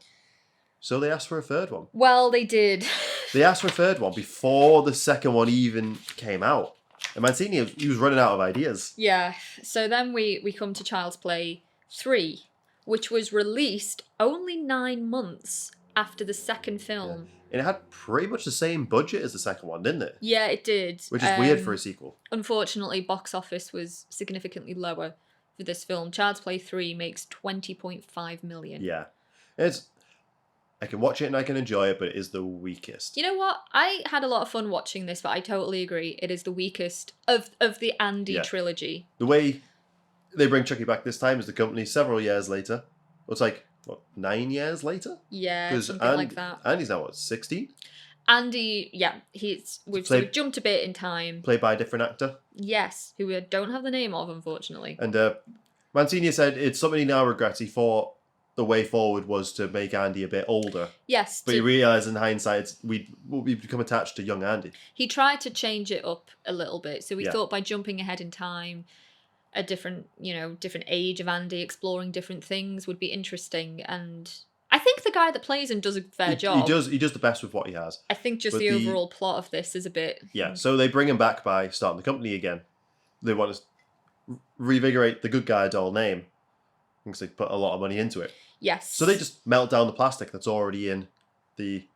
So they asked for a third one. Well, they did. They asked for a third one before the second one even came out. And Mancini, he was running out of ideas. Yeah, so then we come to Child's Play 3, which was released only 9 months after the second film. And it had pretty much the same budget as the second one, didn't it? Yeah, it did. Which is weird for a sequel. Unfortunately, box office was significantly lower for this film. Child's Play 3 makes 20.5 million. Yeah. I can watch it and I can enjoy it, but it is the weakest. You know what? I had a lot of fun watching this, but I totally agree. It is the weakest of the Andy Yeah. trilogy. The way they bring Chucky back this time as the company several years later. It's like, what, 9 years later? Yeah, something like that. Andy's now, what, 16? Andy, yeah, we've jumped a bit in time. Played by a different actor. Yes, who we don't have the name of, unfortunately. And Mancini said it's something he now regrets. He thought the way forward was to make Andy a bit older. Yes. But he realised in hindsight we'd become attached to young Andy. He tried to change it up a little bit. So he Yeah. thought by jumping ahead in time, a different age of Andy, exploring different things would be interesting. And I think the guy that plays him does a fair job. He does the best with what he has. I think just But the overall plot of this is a bit... Yeah, so they bring him back by starting the company again. They want to revigorate the good guy doll name because they put a lot of money into it. Yes. So they just melt down the plastic that's already in the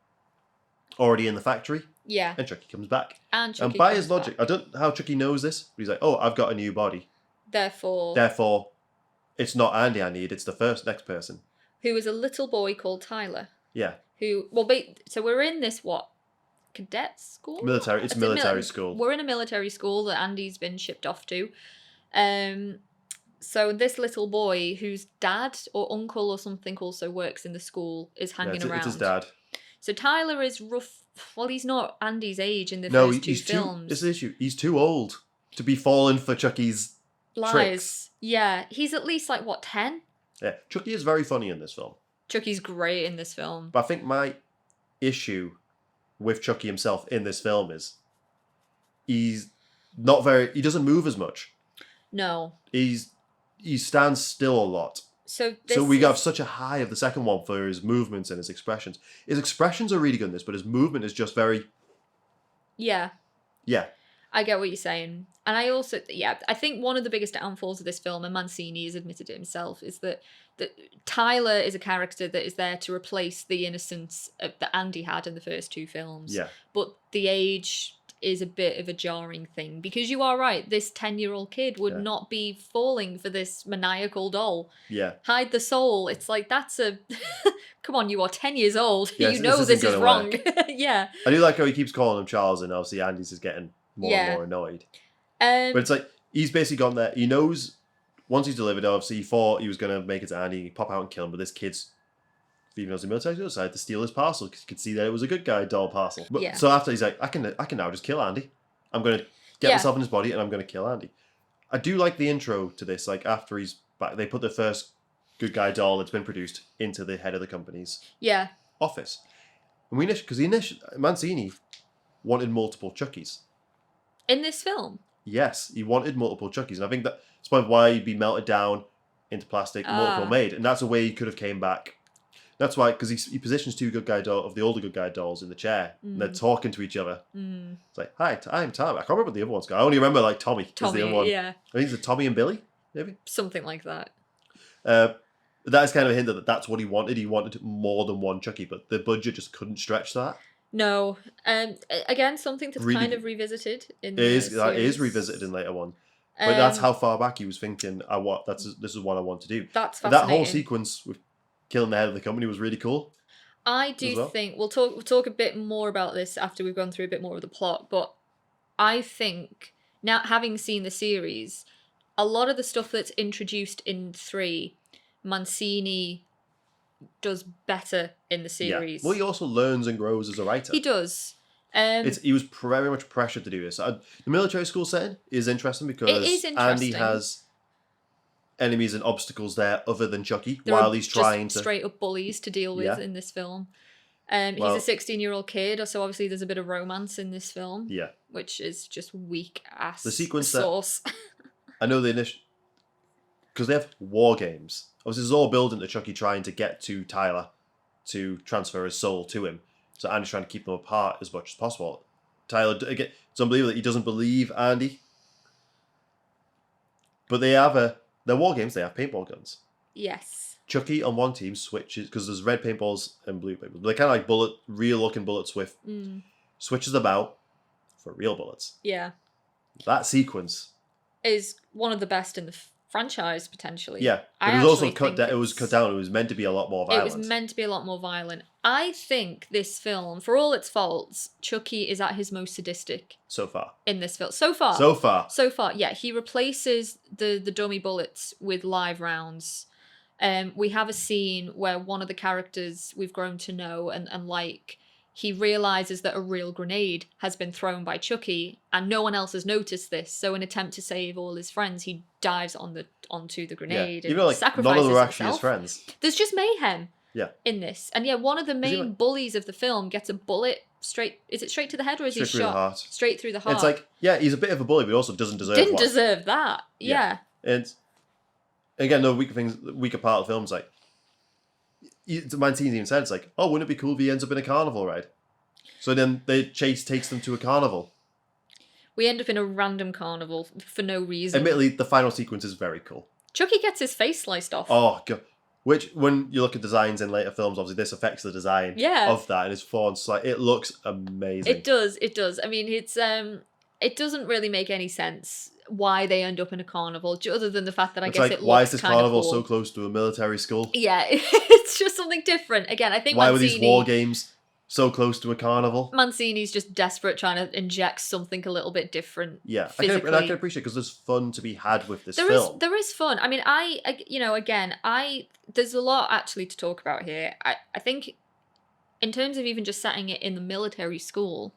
factory. Yeah. And Chucky comes back. And Chucky by comes his logic, back. I don't know how Chucky knows this, but he's like, oh, I've got a new body. Therefore, it's not Andy I need, it's the next person. Who is a little boy called Tyler. Yeah. So we're in this, cadet school? It's military school. We're in a military school that Andy's been shipped off to. So this little boy, whose dad or uncle or something also works in the school, is hanging around. It's his dad. So Tyler is rough. Well, he's not Andy's age in the No, first two he's films. This is the issue. He's too old to be falling for Chucky's Lies. tricks. Yeah, he's at least 10? Yeah, Chucky is very funny in this film. Chucky's great in this film. But I think my issue with Chucky himself in this film is he doesn't move as much. No. He stands still a lot. So we have such a high of the second one for his movements and his expressions. His expressions are really good in this, but his movement is just very... Yeah. Yeah. I get what you're saying. And I also, I think one of the biggest downfalls of this film, and Mancini has admitted it himself, is that Tyler is a character that is there to replace the innocence that Andy had in the first two films. Yeah. But the age is a bit of a jarring thing, because you are right, this 10-year-old kid would not be falling for this maniacal doll. Yeah. Hide the soul. It's like, that's a... Come on, you are 10 years old. Yes, you know this is wrong. Yeah. I do like how he keeps calling him Charles, and obviously Andy's just getting more and more annoyed. But it's like, he's basically gone there. He knows, once he's delivered, obviously he thought he was going to make it to Andy, pop out and kill him, but this kid's, even though he's a military, decided to steal his parcel because he could see that it was a good guy doll parcel. But, So after he's like, I can now just kill Andy. I'm going to get myself in his body and I'm going to kill Andy. I do like the intro to this, like after he's back, they put the first good guy doll that's been produced into the head of the company's office. And because Mancini wanted multiple Chucky's. In this film? Yes, he wanted multiple Chucky's, and I think that's probably why he'd be melted down into plastic, multiple made, and that's a way he could have came back. That's why, because he positions two good guy of the older good guy dolls in the chair, and they're talking to each other. It's like, hi, I'm Tom. I can't remember what the other one's got. I only remember Tommy is the other one. Yeah. I think it's Tommy and Billy, maybe something like that. That is kind of a hint that that's what he wanted. He wanted more than one Chucky, but the budget just couldn't stretch that. No. Again, something that's really, kind of revisited in the series. That is revisited in later one. But that's how far back he was thinking, this is what I want to do. That's fascinating. That whole sequence with killing the head of the company was really cool. I do think we'll talk a bit more about this after we've gone through a bit more of the plot, but I think, now having seen the series, a lot of the stuff that's introduced in 3, Mancini does better in the series. Yeah. Well, he also learns and grows as a writer. He does. He was very much pressured to do this. The military school setting is interesting because Andy has enemies and obstacles there other than Chucky, while he's trying to... straight up bullies to deal with in this film. He's a 16-year-old kid, so obviously there's a bit of romance in this film. Yeah. Which is just weak-ass the sequence sauce. I know the initial... Because they have war games. Obviously, this is all building to Chucky trying to get to Tyler to transfer his soul to him. So Andy's trying to keep them apart as much as possible. Tyler, again, it's unbelievable that he doesn't believe Andy. But they have their war games, they have paintball guns. Yes. Chucky on one team switches, because there's red paintballs and blue paintballs. They're kind of like real-looking bullets with... Switches them out for real bullets. Yeah. That sequence... is one of the best in the franchise potentially. Yeah, but I it was also actually cut think down. It was cut down. It was meant to be a lot more violent. It was meant to be a lot more violent. I think this film, for all its faults, Chucky is at his most sadistic so far. in this film. So far. So far, yeah. He replaces the dummy bullets with live rounds. We have a scene where one of the characters we've grown to know and like, he realizes that a real grenade has been thrown by Chucky, and no one else has noticed this. So, in an attempt to save all his friends, he dives onto the grenade and even like sacrifices none of them are himself. actually his friends. There's just mayhem. Yeah. In this, and yeah, one of the main bullies of the film gets a bullet straight. Is it straight to the head or is he Straight through shot the heart. straight through the heart? It's like, yeah, he's a bit of a bully, but also doesn't deserve. Didn't deserve that. Yeah. And again, the weaker part of the film's like, Mancini even said, it's like, oh, wouldn't it be cool if he ends up in a carnival ride? So then the chase takes them to a carnival. We end up in a random carnival for no reason. Admittedly, the final sequence is very cool. Chucky gets his face sliced off. Oh, God. Which, when you look at designs in later films, obviously this affects the design of that, and it's fun. Like, it looks amazing. It does. I mean, it doesn't really make any sense why they end up in a carnival, other than the fact that I guess like, it looks why is this kinda carnival cool. so close to a military school? Yeah, it's just something different. Again, I think why were these war games so close to a carnival? Mancini's just desperate, trying to inject something a little bit different. Yeah, I can appreciate because there's fun to be had with this film. There is fun. I mean, there's a lot actually to talk about here. I think, in terms of even just setting it in the military school,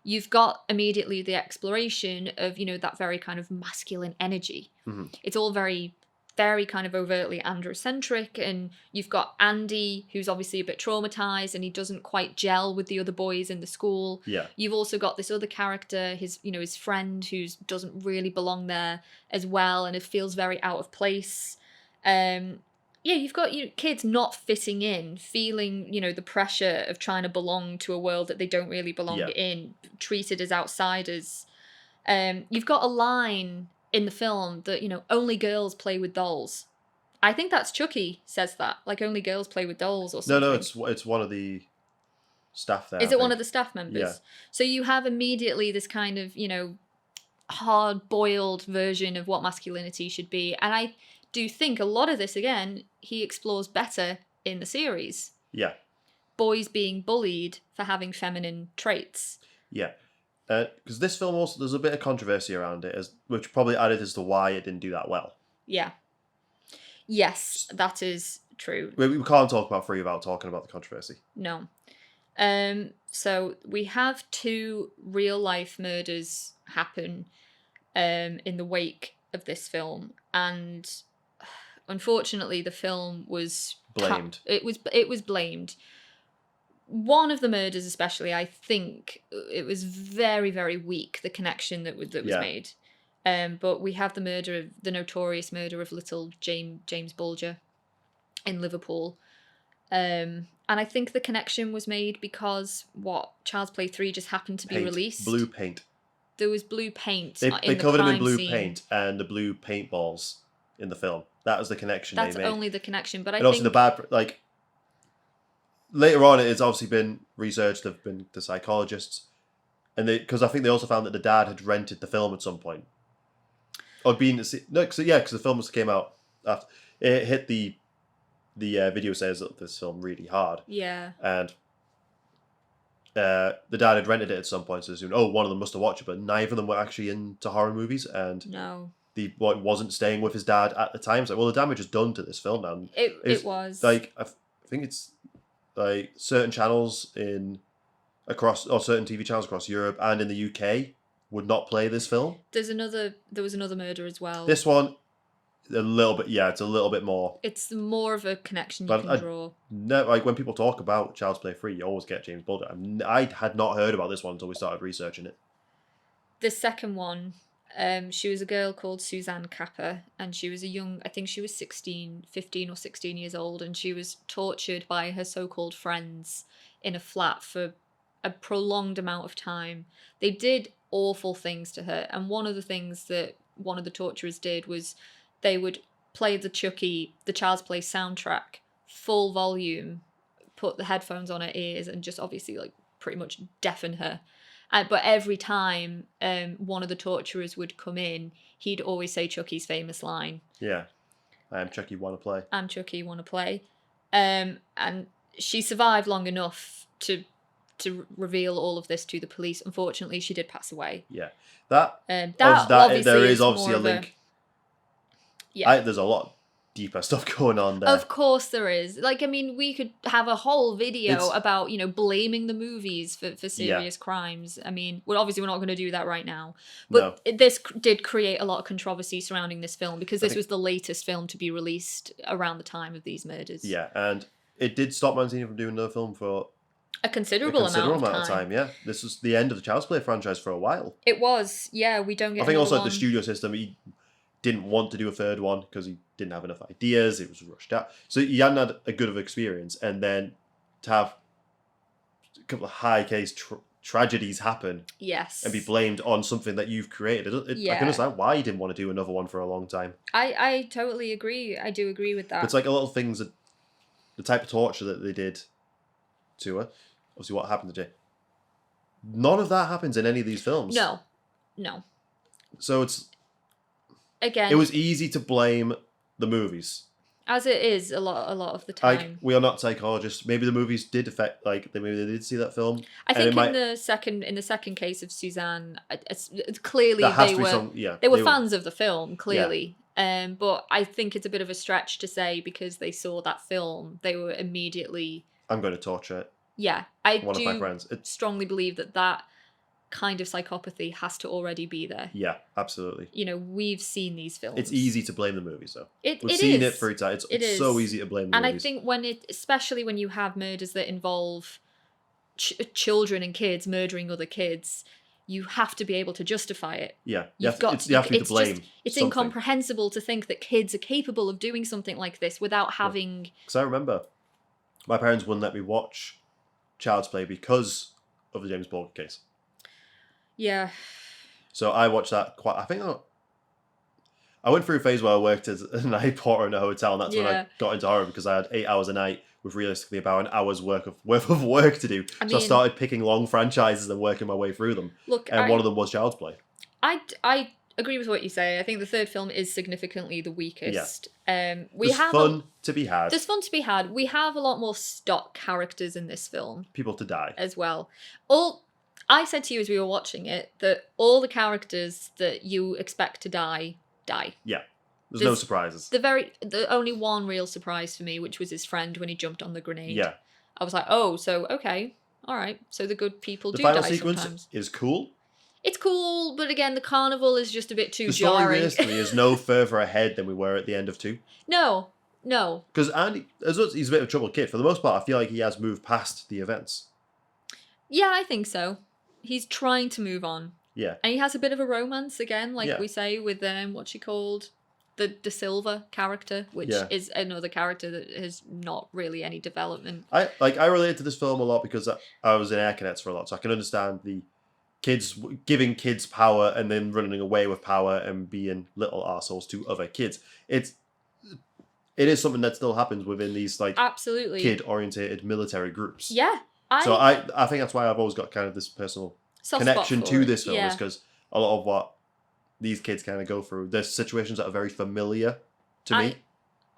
you've got immediately the exploration of, that very kind of masculine energy. Mm-hmm. It's all very, very kind of overtly androcentric, and you've got Andy, who's obviously a bit traumatized and he doesn't quite gel with the other boys in the school. Yeah. You've also got this other character, his friend, who doesn't really belong there as well, and it feels very out of place. You've got kids not fitting in, feeling, the pressure of trying to belong to a world that they don't really belong in, treated as outsiders. You've got a line in the film that, only girls play with dolls. I think that's Chucky says that, like, only girls play with dolls or something. No, it's one of the staff there. Is it one of the staff members? Yeah. So you have immediately this kind of, hard-boiled version of what masculinity should be. And I do think a lot of this, again, he explores better in the series. Yeah. Boys being bullied for having feminine traits. Yeah. Because this film also, there's a bit of controversy around it, which probably added as to why it didn't do that well. Yeah. Yes, that is true. We can't talk about Free without talking about the controversy. No. So we have 2 real-life murders happen in the wake of this film, and unfortunately the film was blamed. It was blamed. One of the murders especially, I think it was very, very weak, the connection that was made. But we have the notorious murder of little James Bulger in Liverpool. And I think the connection was made because Child's Play 3 just happened to be released. Blue paint. There was blue paint. They covered him in blue paint and the blue paintballs in the film. That was the connection they made. That's only the connection, but also the bad, like, later on it's obviously been researched. There've been the psychologists, and because I think they also found that the dad had rented the film at some point, or been to see. No, because the film came out after it hit the video sales of this film really hard. Yeah. And the dad had rented it at some point, so assumed, one of them must have watched it, but neither of them were actually into horror movies, and no. The boy wasn't staying with his dad at the time. So, the damage is done to this film now. It was. Like, I think it's like certain channels certain TV channels across Europe and in the UK would not play this film. There was another murder as well. This one, a little bit, it's a little bit more. It's more of a connection you can draw. No, like when people talk about Child's Play 3, you always get James Bulger. I had not heard about this one until we started researching it. The second one, she was a girl called Suzanne Capper, and she was I think she was 15 or 16 years old, and she was tortured by her so-called friends in a flat for a prolonged amount of time. They did awful things to her, and one of the things that one of the torturers did was they would play the Child's Play soundtrack, full volume, put the headphones on her ears, and just obviously, like, pretty much deafen her. But every time one of the torturers would come in, he'd always say Chucky's famous line. Yeah. I'm Chucky, wanna play. I'm Chucky, wanna play. And she survived long enough to reveal all of this to the police. Unfortunately, she did pass away. Yeah. That obviously there is more obviously a of link. Yeah. There's a lot deeper stuff going on there. Of course there is. Like, I mean, we could have a whole video about, blaming the movies for serious crimes. I mean, well, obviously we're not going to do that right now. But this did create a lot of controversy surrounding this film because this was the latest film to be released around the time of these murders. Yeah, and it did stop Mancini from doing another film for a considerable amount of time. Yeah. This was the end of the Child's Play franchise for a while. It was. Yeah, we don't get I think also one. the studio system, he didn't want to do a third one because he didn't have enough ideas. It was rushed out. So he hadn't had a good of experience. And then to have a couple of high-case tragedies happen and be blamed on something that you've created. I can understand why he didn't want to do another one for a long time. I totally agree. I do agree with that. It's like a lot of things that the type of torture that they did to her, obviously what happened to Jay, none of that happens in any of these films. No. So it's... Again, it was easy to blame the movies. As it is a lot of the time. We are not psychologists. Maybe the movies did affect, maybe they did see that film. I think in the second case of Suzanne, it's clearly they were fans of the film, clearly. Yeah. But I think it's a bit of a stretch to say because they saw that film, they were immediately... I'm going to torture it. Yeah, I One of my friends. Strongly believe that kind of psychopathy has to already be there. Yeah, absolutely. We've seen these films. It's easy to blame the movies, though. We've seen it through time. It's so easy to blame the movies. And I think especially when you have murders that involve children and kids murdering other kids, you have to be able to justify it. Yeah, you have to be to blame. It's incomprehensible to think that kids are capable of doing something like this without having... Because I remember my parents wouldn't let me watch Child's Play because of the James Baldwin case. Yeah. So I watched that I went through a phase where I worked as a night porter in a hotel, and that's when I got into horror because I had 8 hours a night with realistically about an hour's worth of work to do. So I started picking long franchises and working my way through them. Look, one of them was Child's Play. I agree with what you say. I think the third film is significantly the weakest. Yeah. There's fun to be had. There's fun to be had. We have a lot more stock characters in this film. People to die. As well. I said to you as we were watching it that all the characters that you expect to die. Yeah. There's no surprises. The only one real surprise for me, which was his friend when he jumped on the grenade. Yeah. I was like, oh, so okay, all right. So the good people do die sometimes. The final sequence is cool. It's cool, but again, the carnival is just a bit too jarring. The story realistically is no further ahead than we were at the end of 2. No. Because Andy, as much as he's a bit of a troubled kid, for the most part, I feel like he has moved past the events. Yeah, I think so. He's trying to move on. Yeah. And he has a bit of a romance again, we say, with what's she called? The De Silva character, which is another character that has not really any development. I relate to this film a lot because I was in Air Cadets for a lot, so I can understand the kids giving kids power and then running away with power and being little arseholes to other kids. It is something that still happens within these absolutely kid-orientated military groups. Yeah. So I think that's why I've always got kind of this personal connection to this film, is because a lot of what these kids kind of go through, there's situations that are very familiar to me.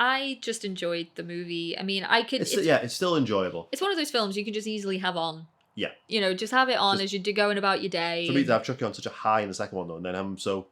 I just enjoyed the movie. I mean, it's still enjoyable. It's one of those films you can just easily have on. Yeah. Just have it on as you're going about your day. For me to have Chucky on such a high in the second one, though, and then I'm so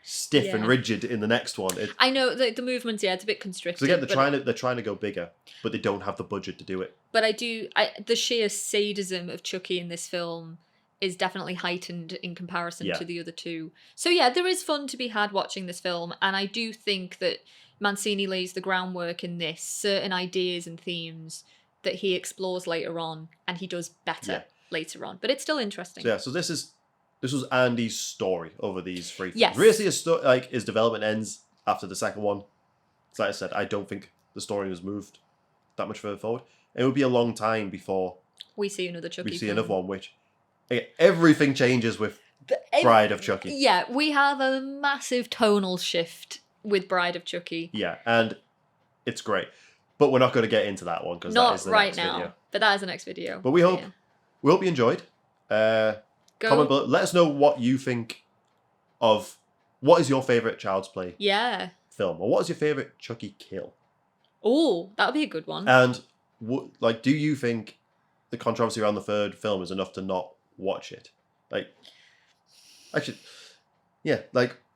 stiff and rigid in the next one. I know the movements, it's a bit constricted. So again, they're trying to go bigger, but they don't have the budget to do it. But the sheer sadism of Chucky in this film is definitely heightened in comparison to the other two. So yeah, there is fun to be had watching this film, and I do think that Mancini lays the groundwork in this, certain ideas and themes that he explores later on, and he does better later on. But it's still interesting. So this was Andy's story over these 3 films. Yes. Really, his development ends after the second one. So like I said, I don't think the story was moved that much further forward. It would be a long time before we see another Chucky. We see another one, which everything changes with Bride of Chucky. Yeah, we have a massive tonal shift with Bride of Chucky. Yeah, and it's great. But we're not going to get into that one because that is the next video. But that is the next video. But we hope you enjoyed. Comment below. Let us know what you think of. What is your favourite Child's Play film? Or what is your favourite Chucky kill? Oh, that would be a good one. And do you think the controversy around the third film is enough to not watch it? Actually, yeah.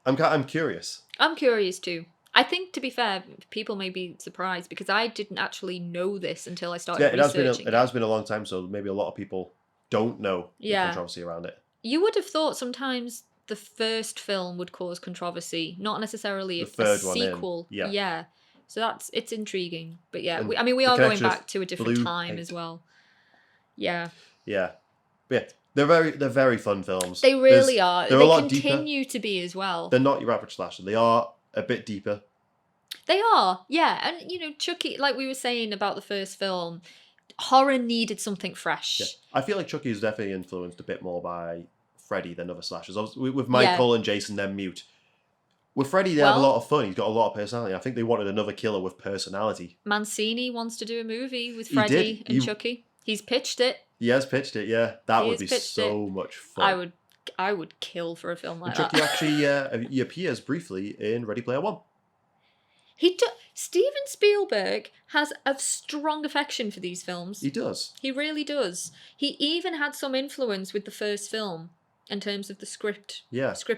I'm curious. I'm curious too. I think, to be fair, people may be surprised because I didn't actually know this until I started researching. It has been a long time, so maybe a lot of people don't know the controversy around it. You would have thought sometimes the first film would cause controversy, not necessarily The third sequel. one yeah. So it's intriguing. But yeah, we are going back to a different time as well. Yeah. Yeah. But yeah, they're very fun films. They really are. They continue to be as well. They're not your average slasher. They are a bit deeper. They are, yeah. And, Chucky, like we were saying about the first film, horror needed something fresh. Yeah. I feel like Chucky is definitely influenced a bit more by Freddy than other slashers. With Michael and Jason, they're mute. With Freddy, they have a lot of fun. He's got a lot of personality. I think they wanted another killer with personality. Mancini wants to do a movie with Freddy and Chucky. He's pitched it. He has pitched it, yeah. That would be so much fun. I would kill for a film like that. Chucky actually he appears briefly in Ready Player One. Steven Spielberg has a strong affection for these films. He does. He really does. He even had some influence with the first film in terms of the script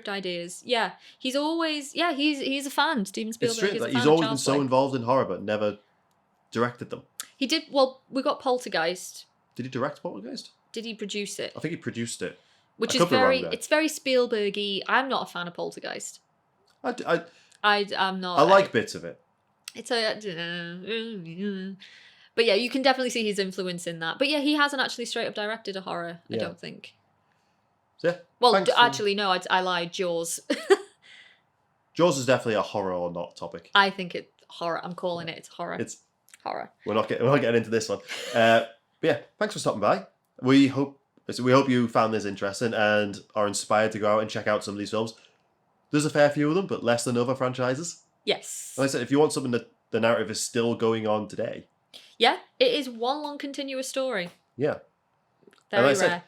ideas. Yeah, he's always he's a fan. Steven Spielberg is a fan. He's always been so involved in horror, but never directed them. He did. Well, we got Poltergeist. Did he direct Poltergeist? Did he produce it? I think he produced it. Which is it's very Spielbergy. I'm not a fan of Poltergeist. I'm not. I like bits of it. It's but yeah, you can definitely see his influence in that. But yeah, he hasn't actually straight up directed a horror. I don't think. So yeah. Well, actually, no, I lied. Jaws. Jaws is definitely a horror or not topic. I think it's horror. I'm calling it. It's horror. It's horror. We're not getting into this one. But yeah, thanks for stopping by. We hope you found this interesting and are inspired to go out and check out some of these films. There's a fair few of them, but less than other franchises. Yes. Like I said, if you want something that the narrative is still going on today. Yeah, it is one long continuous story. Yeah. Very rare. Said,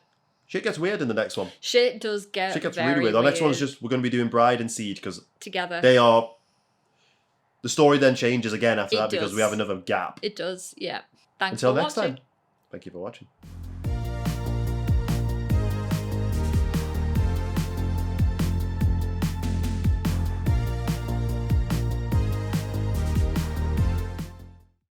shit gets weird in the next one. Shit does get really weird. Our next one's we're going to be doing Bride and Siege because together they are. The story then changes again after that because we have another gap. It does, yeah. Thanks Until for next watching. time. Thank you for watching.